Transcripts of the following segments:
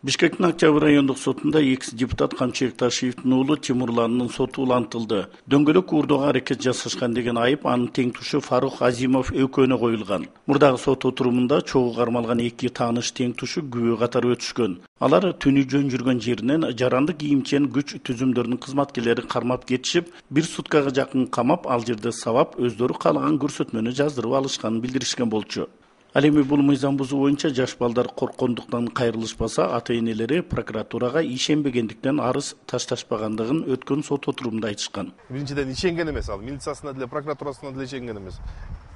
Бишкектин Октябрь райондук сотунда экс-депутат Камчыбек Ташиевдин уулу Тимурланын соту улантылды. Дөңгөлөк уурдууга аракет жасашкан деген айып анын теңтушу Фарук Азимов экөөнө коюлган. Мурдагы сот отурумунда чогуу кармалган эки тааныш теңтушу күбө катары өтүшкөн. Алар түнү жөн жүргөн жеринен жарандык кийимчен күч түзүмдөрүнүн кызматкерлери кармап кетишип, бир суткага жакын камап, ал жерде сабап, өздөрү каалаган көрсөтмөнү жаздырып алышканын билдиришкен болчу. Ал эми бул мыйзам бузуу боюнча жаш балдар корккондуктан кайрылышпаса, ата-энелери прокуратурага ишенбегендиктен арыз ташташпагандыгын өткөн сот отурумунда айтышкан. Биринчиден ишенген эмес, ал милициясына деле, прокуратурасына деле ишенген эмес.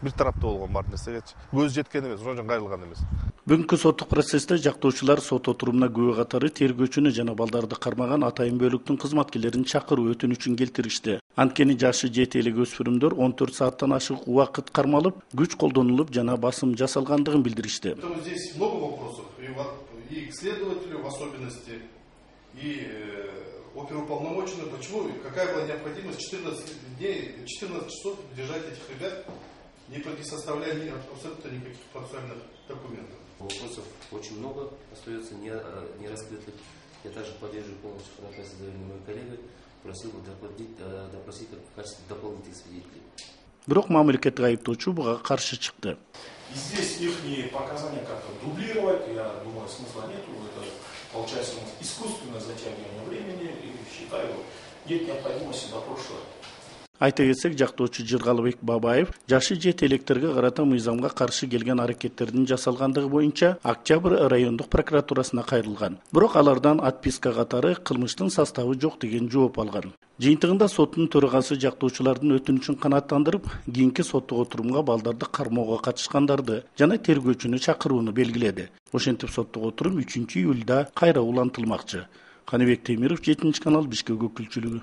Бир тараптуу болгон бар нерсегечи. Көз жеткен эмес, ошон үчүн кайрылган эмес. Бүгүнкү соттук процессте жактоочулар сот отурумуна күбө катары тергөөчүнү жана балдарды кармаган атайын бөлүктүн кызматкерлерин чакыруу өтүнүчүн келтиришти. Анткени жашы жете элек өспүрүмдөр 14 сааттан ашык убакыт кармалып, күч колдонулуп жана басым жасалгандыгын билдиришти. Здесь много вопросов, и к следователю в особенности, и оперуполномоченную. Почему, какая была необходимость 14 часов держать этих ребят, не составляя абсолютно никаких процессуальных документов? Вопросов очень много остается не раскрытых. Я также поддерживаю полностью ходатайство моего коллеги, просил бы допросить в качестве дополнительных свидетелей. Бирок мамлекеттик айыптоочу буга каршы чыкты. И здесь их показания как-то дублировать, я думаю, смысла нету. Это получается искусственное затягивание времени, и считаю, нет необходимости допрошивать. Айта кетсек, жактоочу Жыргалбек Бабаев жашы жете электерге карата мыйзамга каршы келген аракеттердин жасалгандыгы боюнча Октябрь райондук прокуратурасына кайрылган. Бирок алардан отписка катары кылмыштын составы жок деген жооп алган. Жыйынтыгында соттун төрагасы жактоочулардын өтүнүчүн канааттандырып, кийинки соттук отурумга балдарды кармоого катышкандарды жана тергөөчүнү чакырууну белгиледи. Ошентип соттук отурум 3 июлда кайра улантылмакчы. Каныбек Темиров, 7 канал, Бишкек өкүлчүлүгү.